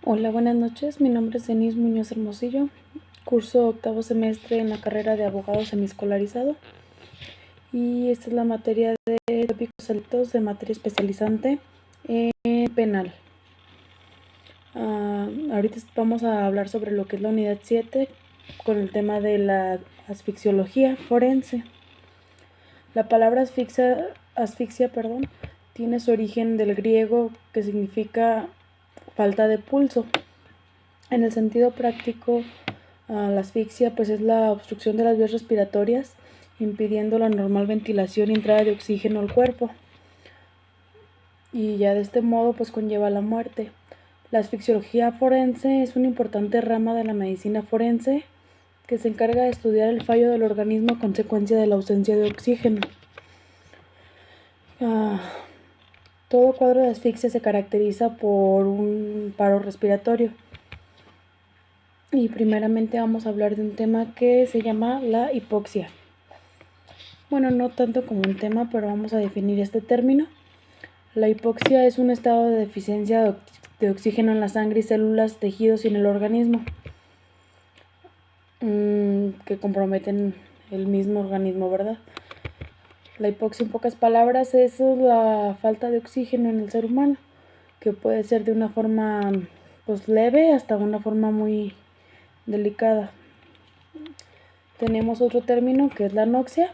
Hola, buenas noches. Mi nombre es Denise Muñoz Hermosillo. Curso octavo semestre en la carrera de abogado semiescolarizado. Y esta es la materia de tópicos selectos de materia especializante en penal. Ahorita vamos a hablar sobre lo que es la unidad 7 con el tema de la asfixiología forense. La palabra asfixia, tiene su origen del griego que significa falta de pulso. En el sentido práctico, la asfixia pues es la obstrucción de las vías respiratorias, impidiendo la normal ventilación y entrada de oxígeno al cuerpo. Y ya de este modo pues conlleva la muerte. La asfixiología forense es una importante rama de la medicina forense que se encarga de estudiar el fallo del organismo a consecuencia de la ausencia de oxígeno. Todo cuadro de asfixia se caracteriza por un paro respiratorio. Y primeramente vamos a hablar de un tema que se llama la hipoxia. Bueno, no tanto como un tema, pero vamos a definir este término. La hipoxia es un estado de deficiencia de oxígeno en la sangre y células, tejidos y en el organismo que comprometen el mismo organismo, ¿verdad? La hipoxia, en pocas palabras, es la falta de oxígeno en el ser humano, que puede ser de una forma pues leve hasta una forma muy delicada. Tenemos otro término que es la anoxia.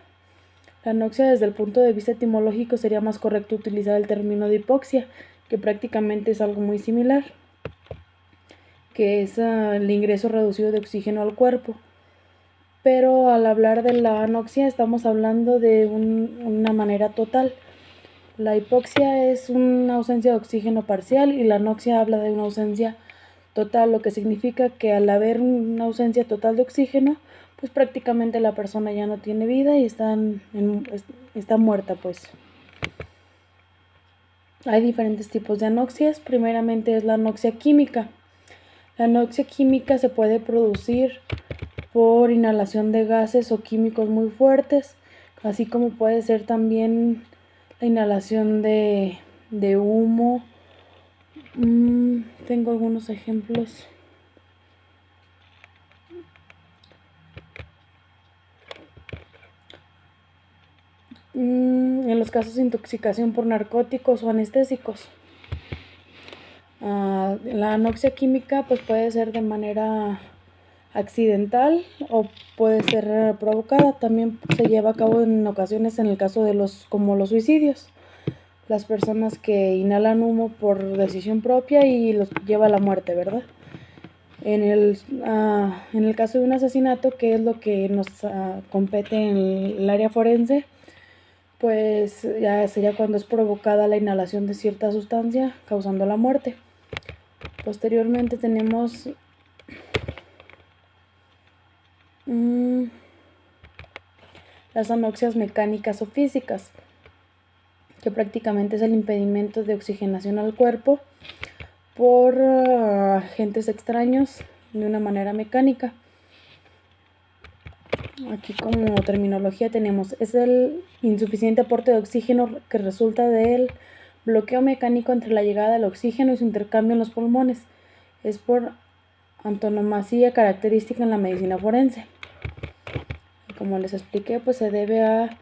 La anoxia, desde el punto de vista etimológico, sería más correcto utilizar el término de hipoxia, que prácticamente es algo muy similar, que es el ingreso reducido de oxígeno al cuerpo. Pero al hablar de la anoxia estamos hablando de una manera total. La hipoxia es una ausencia de oxígeno parcial y la anoxia habla de una ausencia total, lo que significa que al haber una ausencia total de oxígeno, pues prácticamente la persona ya no tiene vida y está muerta, pues. Hay diferentes tipos de anoxias. Primeramente es la anoxia química. La anoxia química se puede producir por inhalación de gases o químicos muy fuertes, así como puede ser también la inhalación de humo. Tengo algunos ejemplos. En los casos de intoxicación por narcóticos o anestésicos. La anoxia química pues puede ser de manera accidental o puede ser provocada. También se lleva a cabo en ocasiones en el caso de como los suicidios. Las personas que inhalan humo por decisión propia y los lleva a la muerte, ¿verdad? En el caso de un asesinato, que es lo que nos compete en el área forense, pues ya sería cuando es provocada la inhalación de cierta sustancia causando la muerte. Posteriormente tenemos las anoxias mecánicas o físicas, que prácticamente es el impedimento de oxigenación al cuerpo por agentes extraños de una manera mecánica. Aquí como terminología tenemos, es el insuficiente aporte de oxígeno que resulta del bloqueo mecánico entre la llegada del oxígeno y su intercambio en los pulmones. Es por antonomasia característica en la medicina forense. Y como les expliqué, pues se debe a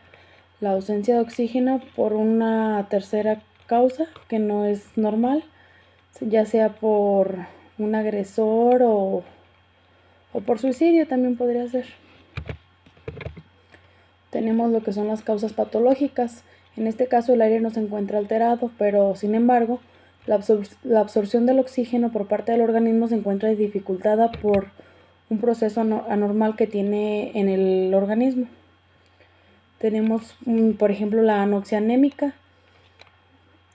la ausencia de oxígeno por una tercera causa que no es normal, ya sea por un agresor o por suicidio también podría ser. Tenemos lo que son las causas patológicas. En este caso el aire no se encuentra alterado, pero sin embargo la absorción del oxígeno por parte del organismo se encuentra dificultada por un proceso anormal que tiene en el organismo. Tenemos, por ejemplo, la anoxia anémica,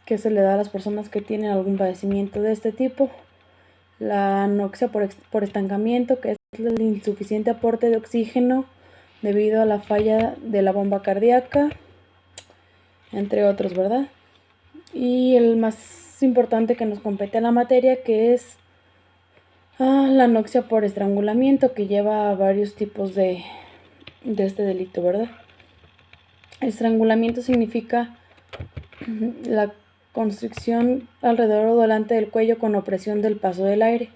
que se le da a las personas que tienen algún padecimiento de este tipo. La anoxia por estancamiento, que es el insuficiente aporte de oxígeno debido a la falla de la bomba cardíaca, entre otros, ¿verdad? Y el más importante que nos compete a la materia, que es la anoxia por estrangulamiento, que lleva a varios tipos de este delito, ¿verdad? Estrangulamiento significa la constricción alrededor o delante del cuello con opresión del paso del aire,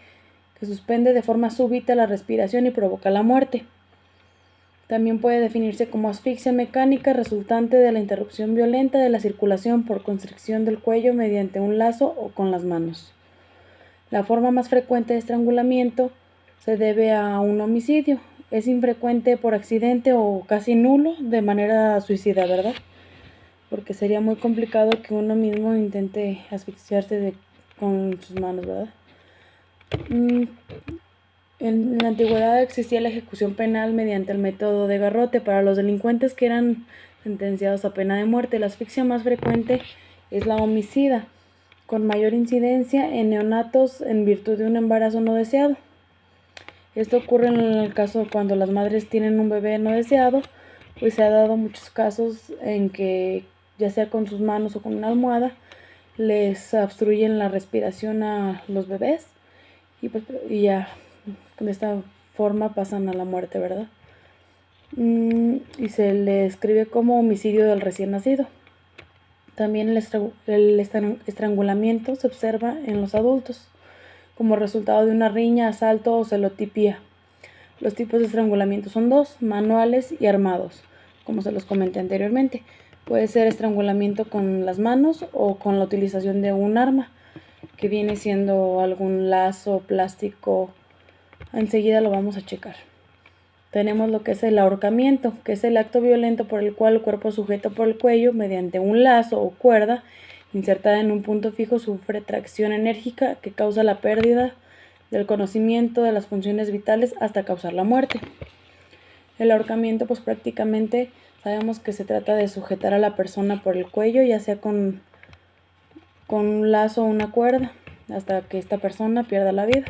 que suspende de forma súbita la respiración y provoca la muerte. También puede definirse como asfixia mecánica resultante de la interrupción violenta de la circulación por constricción del cuello mediante un lazo o con las manos. La forma más frecuente de estrangulamiento se debe a un homicidio. Es infrecuente por accidente o casi nulo de manera suicida, ¿verdad? Porque sería muy complicado que uno mismo intente asfixiarse con sus manos, ¿verdad? En la antigüedad existía la ejecución penal mediante el método de garrote para los delincuentes que eran sentenciados a pena de muerte. La asfixia más frecuente es la homicida, con mayor incidencia en neonatos en virtud de un embarazo no deseado. Esto ocurre en el caso cuando las madres tienen un bebé no deseado, pues se ha dado muchos casos en que, ya sea con sus manos o con una almohada, les obstruyen la respiración a los bebés y ya de esta forma pasan a la muerte, ¿verdad? Y se le describe como homicidio del recién nacido. También el estrangulamiento se observa en los adultos como resultado de una riña, asalto o celotipía. Los tipos de estrangulamiento son dos: manuales y armados, como se los comenté anteriormente. Puede ser estrangulamiento con las manos o con la utilización de un arma, que viene siendo algún lazo, plástico. Enseguida lo vamos a checar. Tenemos lo que es el ahorcamiento, que es el acto violento por el cual el cuerpo sujeto por el cuello mediante un lazo o cuerda insertada en un punto fijo sufre tracción enérgica que causa la pérdida del conocimiento de las funciones vitales hasta causar la muerte. El ahorcamiento, pues prácticamente sabemos que se trata de sujetar a la persona por el cuello, ya sea con un lazo o una cuerda, hasta que esta persona pierda la vida.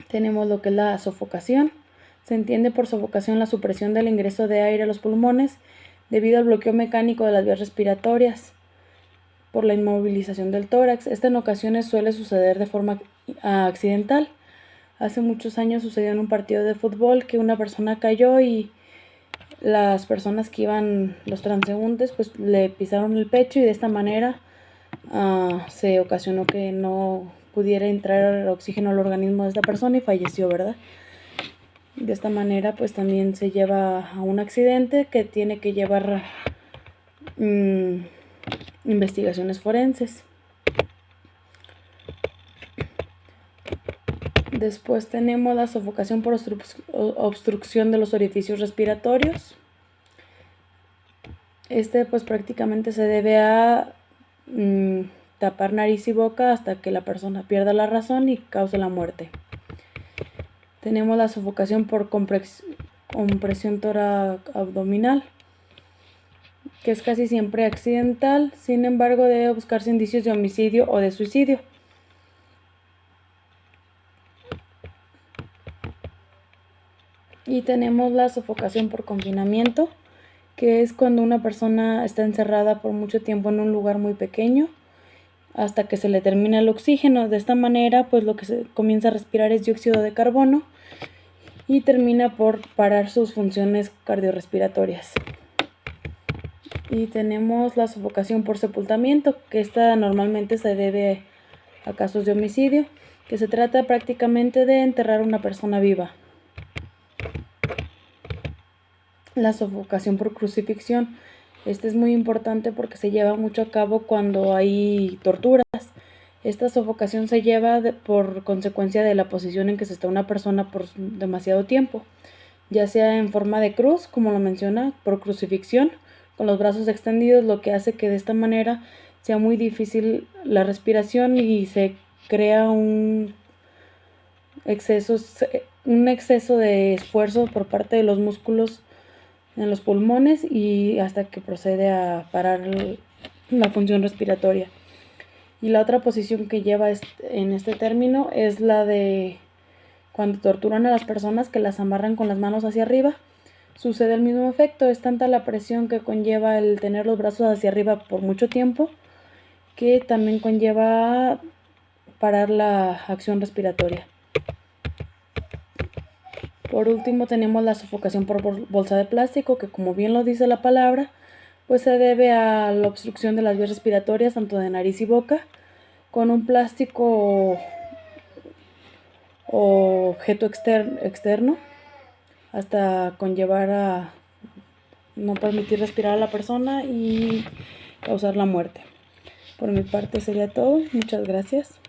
Tenemos lo que es la sofocación. Se entiende por sofocación la supresión del ingreso de aire a los pulmones debido al bloqueo mecánico de las vías respiratorias por la inmovilización del tórax. Esta en ocasiones suele suceder de forma accidental. Hace muchos años sucedió en un partido de fútbol que una persona cayó y las personas que iban, los transeúntes, pues le pisaron el pecho y de esta manera se ocasionó que no pudiera entrar oxígeno al organismo de esta persona y falleció, ¿verdad? De esta manera pues también se lleva a un accidente que tiene que llevar investigaciones forenses. Después tenemos la sofocación por obstrucción de los orificios respiratorios. Pues prácticamente se debe a tapar nariz y boca hasta que la persona pierda la razón y cause la muerte. Tenemos la sofocación por compresión toracoabdominal, que es casi siempre accidental, sin embargo debe buscarse indicios de homicidio o de suicidio. Y tenemos la sofocación por confinamiento, que es cuando una persona está encerrada por mucho tiempo en un lugar muy pequeño hasta que se le termina el oxígeno. De esta manera, pues lo que se comienza a respirar es dióxido de carbono y termina por parar sus funciones cardiorrespiratorias. Y tenemos la sofocación por sepultamiento, que esta normalmente se debe a casos de homicidio, que se trata prácticamente de enterrar a una persona viva. La sofocación por crucifixión. Este es muy importante porque se lleva mucho a cabo cuando hay torturas. Esta sofocación se lleva por consecuencia de la posición en que se está una persona por demasiado tiempo, ya sea en forma de cruz, como lo menciona, por crucifixión, con los brazos extendidos, lo que hace que de esta manera sea muy difícil la respiración y se crea un exceso de esfuerzo por parte de los músculos en los pulmones y hasta que procede a parar la función respiratoria. Y la otra posición que lleva en este término es la de cuando torturan a las personas, que las amarran con las manos hacia arriba. Sucede el mismo efecto, es tanta la presión que conlleva el tener los brazos hacia arriba por mucho tiempo, que también conlleva parar la acción respiratoria. Por último tenemos la sofocación por bolsa de plástico, que como bien lo dice la palabra, pues se debe a la obstrucción de las vías respiratorias, tanto de nariz y boca, con un plástico o objeto externo, hasta conllevar a no permitir respirar a la persona y causar la muerte. Por mi parte sería todo. Muchas gracias.